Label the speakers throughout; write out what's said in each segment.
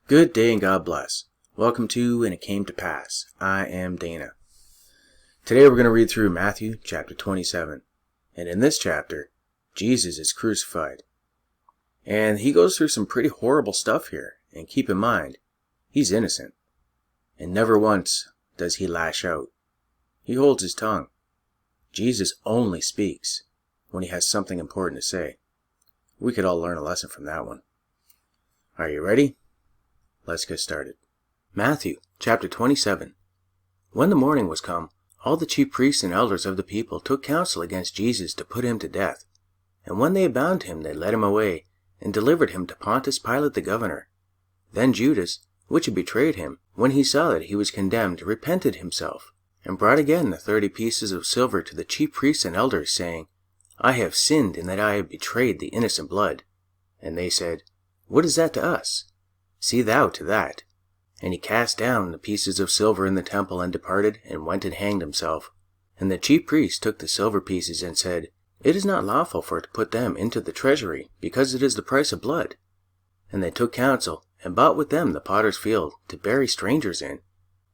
Speaker 1: Good day and God bless. Welcome to And It Came to Pass. I am Dana. Today we're going to read through Matthew chapter 27. And in this chapter, Jesus is crucified. And he goes through some pretty horrible stuff here. And keep in mind, he's innocent. And never once does he lash out. He holds his tongue. Jesus only speaks when he has something important to say. We could all learn a lesson from that one. Are you ready? Let's get started. Matthew chapter 27. When the morning was come, all the chief priests and elders of the people took counsel against Jesus to put him to death. And when they had bound him, they led him away, and delivered him to Pontius Pilate the governor. Then Judas, which had betrayed him, when he saw that he was condemned, repented himself, and brought again the 30 pieces of silver to the chief priests and elders, saying, I have sinned in that I have betrayed the innocent blood. And they said, What is that to us? See thou to that. And he cast down the pieces of silver in the temple, and departed, and went and hanged himself. And the chief priests took the silver pieces, and said, It is not lawful for to put them into the treasury, because it is the price of blood. And they took counsel, and bought with them the potter's field, to bury strangers in,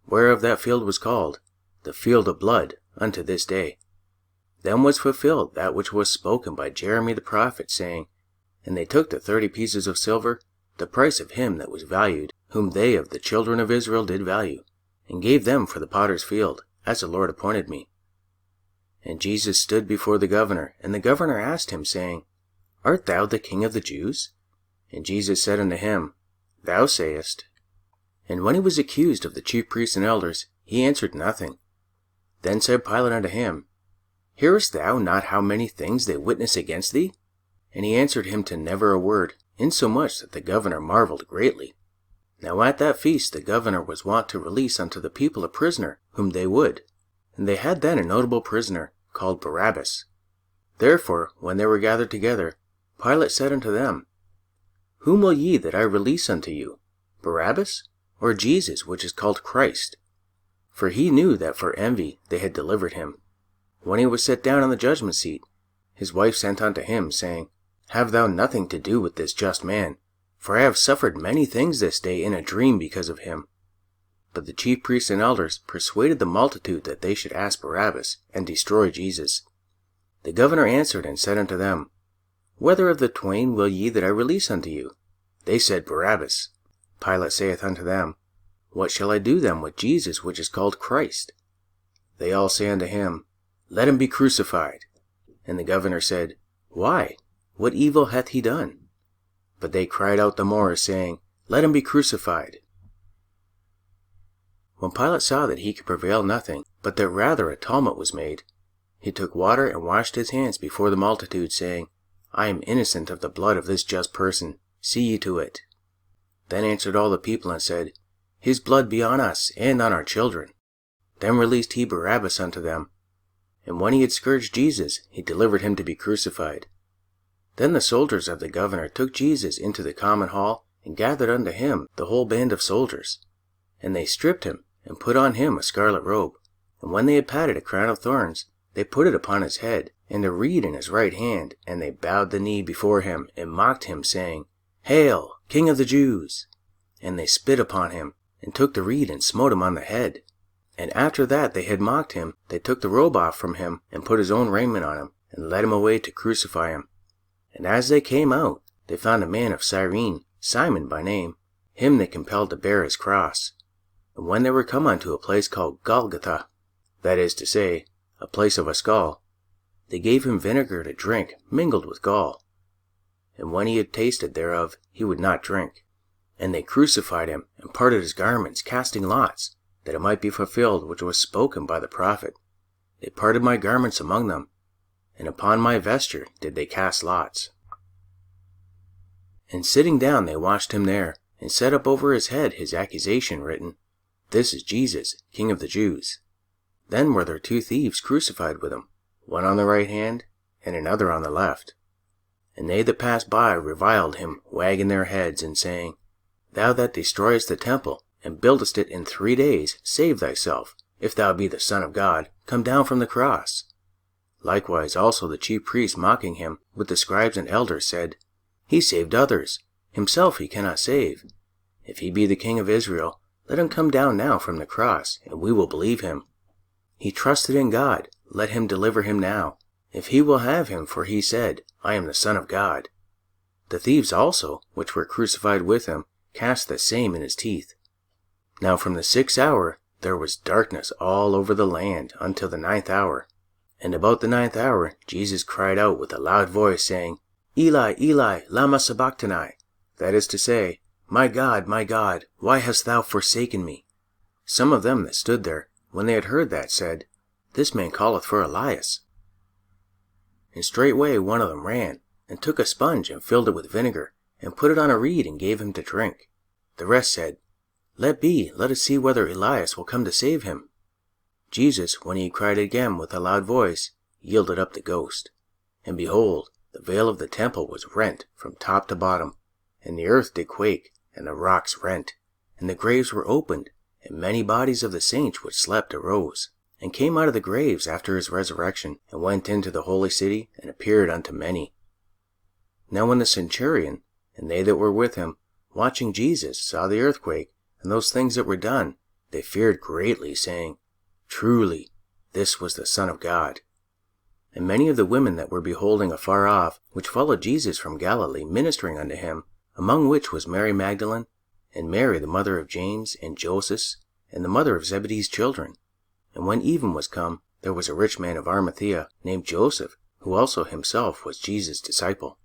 Speaker 1: whereof that field was called, the field of blood, unto this day. Then was fulfilled that which was spoken by Jeremy the prophet, saying, And they took the 30 pieces of silver, the price of him that was valued, whom they of the children of Israel did value, and gave them for the potter's field, as the Lord appointed me. And Jesus stood before the governor, and the governor asked him, saying, Art thou the King of the Jews? And Jesus said unto him, Thou sayest. And when he was accused of the chief priests and elders, he answered nothing. Then said Pilate unto him, Hearest thou not how many things they witness against thee? And he answered him to never a word, insomuch that the governor marveled greatly. Now at that feast the governor was wont to release unto the people a prisoner, whom they would. And they had then a notable prisoner, called Barabbas. Therefore, when they were gathered together, Pilate said unto them, Whom will ye that I release unto you, Barabbas, or Jesus, which is called Christ? For he knew that for envy they had delivered him. When he was set down on the judgment seat, his wife sent unto him, saying, Have thou nothing to do with this just man, for I have suffered many things this day in a dream because of him. But the chief priests and elders persuaded the multitude that they should ask Barabbas, and destroy Jesus. The governor answered and said unto them, Whether of the twain will ye that I release unto you? They said, Barabbas. Pilate saith unto them, What shall I do then with Jesus, which is called Christ? They all say unto him, Let him be crucified. And the governor said, Why? What evil hath he done? But they cried out the more, saying, Let him be crucified. When Pilate saw that he could prevail nothing, but that rather a tumult was made, he took water and washed his hands before the multitude, saying, I am innocent of the blood of this just person. See ye to it. Then answered all the people and said, His blood be on us and on our children. Then released he Barabbas unto them. And when he had scourged Jesus, he delivered him to be crucified. Then the soldiers of the governor took Jesus into the common hall, and gathered unto him the whole band of soldiers. And they stripped him, and put on him a scarlet robe. And when they had patted a crown of thorns, they put it upon his head, and a reed in his right hand, and they bowed the knee before him, and mocked him, saying, Hail, King of the Jews! And they spit upon him, and took the reed, and smote him on the head. And after that they had mocked him, they took the robe off from him, and put his own raiment on him, and led him away to crucify him. And as they came out, they found a man of Cyrene, Simon by name, him they compelled to bear his cross. And when they were come unto a place called Golgotha, that is to say, a place of a skull, they gave him vinegar to drink mingled with gall. And when he had tasted thereof, he would not drink. And they crucified him, and parted his garments, casting lots, that it might be fulfilled which was spoken by the prophet. They parted my garments among them, and upon my vesture did they cast lots. And sitting down they washed him there, and set up over his head his accusation written, This is Jesus, King of the Jews. Then were there 2 thieves crucified with him, one on the right hand, and another on the left. And they that passed by reviled him, wagging their heads, and saying, Thou that destroyest the temple, and buildest it in 3 days, save thyself. If thou be the Son of God, come down from the cross. Likewise also the chief priests, mocking him, with the scribes and elders, said, He saved others, himself he cannot save. If he be the King of Israel, let him come down now from the cross, and we will believe him. He trusted in God, let him deliver him now, if he will have him, for he said, I am the Son of God. The thieves also, which were crucified with him, cast the same in his teeth. Now from the 6th hour there was darkness all over the land until the 9th hour. And about the 9th hour Jesus cried out with a loud voice, saying, Eli, Eli, lama sabachthani, that is to say, my God, why hast thou forsaken me? Some of them that stood there, when they had heard that, said, This man calleth for Elias. And straightway one of them ran, and took a sponge, and filled it with vinegar, and put it on a reed, and gave him to drink. The rest said, Let be, let us see whether Elias will come to save him. Jesus, when he cried again with a loud voice, yielded up the ghost. And behold, the veil of the temple was rent from top to bottom, and the earth did quake, and the rocks rent, and the graves were opened, and many bodies of the saints which slept arose, and came out of the graves after his resurrection, and went into the holy city, and appeared unto many. Now when the centurion, and they that were with him, watching Jesus, saw the earthquake, and those things that were done, they feared greatly, saying, Truly, this was the Son of God. And many of the women that were beholding afar off, which followed Jesus from Galilee, ministering unto him, among which was Mary Magdalene, and Mary the mother of James and Joseph, and the mother of Zebedee's children. And when even was come, there was a rich man of Arimathea, named Joseph, who also himself was Jesus' disciple.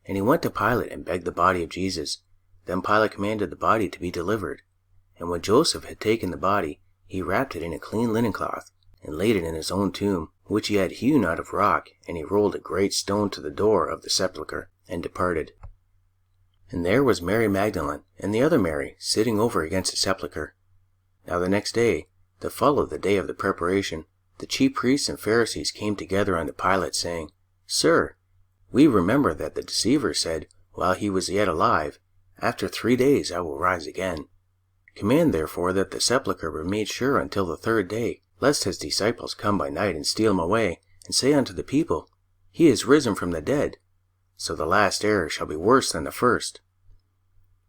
Speaker 1: And he went to Pilate, and begged the body of Jesus. Then Pilate commanded the body to be delivered. And when Joseph had taken the body, he wrapped it in a clean linen cloth, and laid it in his own tomb, which he had hewn out of rock, and he rolled a great stone to the door of the sepulchre, and departed. And there was Mary Magdalene, and the other Mary, sitting over against the sepulchre. Now the next day, that followed the day of the preparation, the chief priests and Pharisees came together unto Pilate, saying, Sir, we remember that the deceiver said, while he was yet alive, After 3 days I will rise again. Command therefore that the sepulchre be made sure until the 3rd day, lest his disciples come by night and steal him away, and say unto the people, He is risen from the dead. So the last error shall be worse than the first.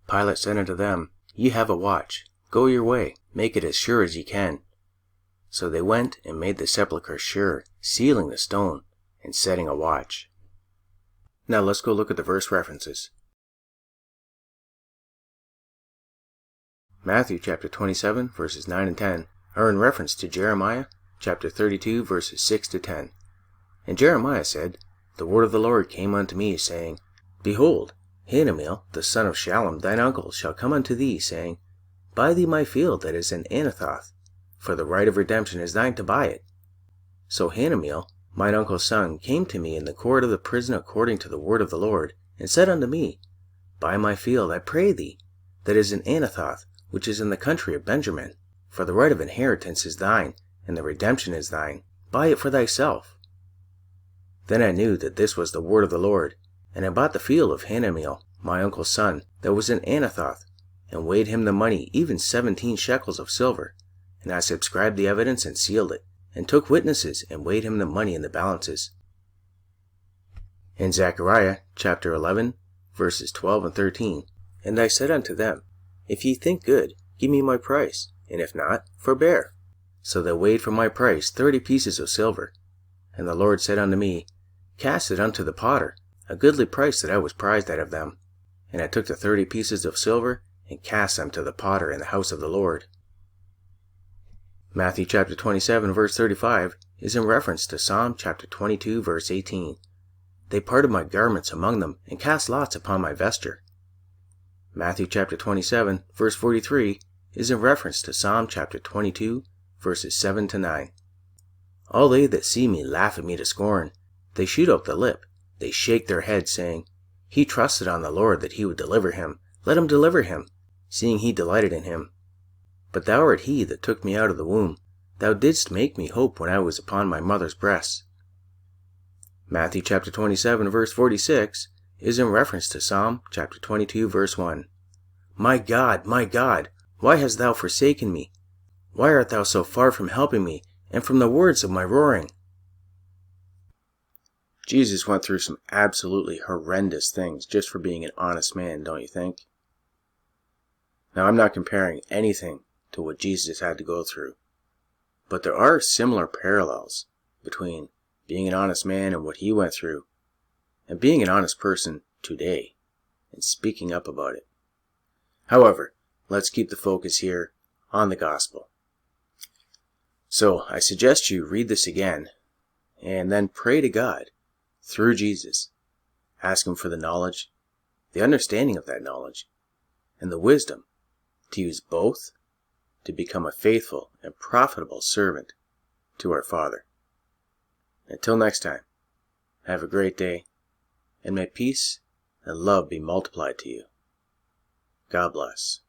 Speaker 1: Pilate said unto them, Ye have a watch. Go your way, make it as sure as ye can. So they went and made the sepulchre sure, sealing the stone, and setting a watch. Now let's go look at the verse references. Matthew chapter 27 verses 9 and 10 are in reference to Jeremiah chapter 32 verses 6 to 10. And Jeremiah said, The word of the Lord came unto me, saying, Behold, Hanameel the son of Shallum thine uncle shall come unto thee, saying, Buy thee my field that is in Anathoth, for the right of redemption is thine to buy it. So Hanameel, mine uncle's son, came to me in the court of the prison according to the word of the Lord, and said unto me, Buy my field, I pray thee, that is in Anathoth, which is in the country of Benjamin, for the right of inheritance is thine, and the redemption is thine. Buy it for thyself. Then I knew that this was the word of the Lord, and I bought the field of Hanameel, my uncle's son, that was in Anathoth, and weighed him the money, even 17 shekels of silver. And I subscribed the evidence and sealed it, and took witnesses, and weighed him the money in the balances. In Zechariah chapter 11, verses 12 and 13, And I said unto them, If ye think good, give me my price, and if not, forbear. So they weighed for my price 30 pieces of silver. And the Lord said unto me, Cast it unto the potter, a goodly price that I was prized out of them. And I took the 30 pieces of silver, and cast them to the potter in the house of the Lord. Matthew chapter 27 verse 35 is in reference to Psalm chapter 22 verse 18. They parted my garments among them, and cast lots upon my vesture. Matthew chapter 27 verse 43 is in reference to Psalm chapter 22 verses 7 to 9. All they that see me laugh at me to scorn. They shoot out the lip. They shake their heads, saying, He trusted on the Lord that he would deliver him. Let him deliver him, seeing he delighted in him. But thou art he that took me out of the womb. Thou didst make me hope when I was upon my mother's breasts. Matthew chapter 27 verse 46 is in reference to Psalm chapter 22 verse 1. My God, why hast thou forsaken me? Why art thou so far from helping me, and from the words of my roaring? Jesus went through some absolutely horrendous things just for being an honest man, don't you think? Now, I'm not comparing anything to what Jesus had to go through, but there are similar parallels between being an honest man and what he went through, and being an honest person today and speaking up about it. However, let's keep the focus here on the gospel. So I suggest you read this again and then pray to God through Jesus. Ask him for the knowledge, the understanding of that knowledge, and the wisdom to use both to become a faithful and profitable servant to our Father. Until next time, have a great day, and may peace and love be multiplied to you. God bless.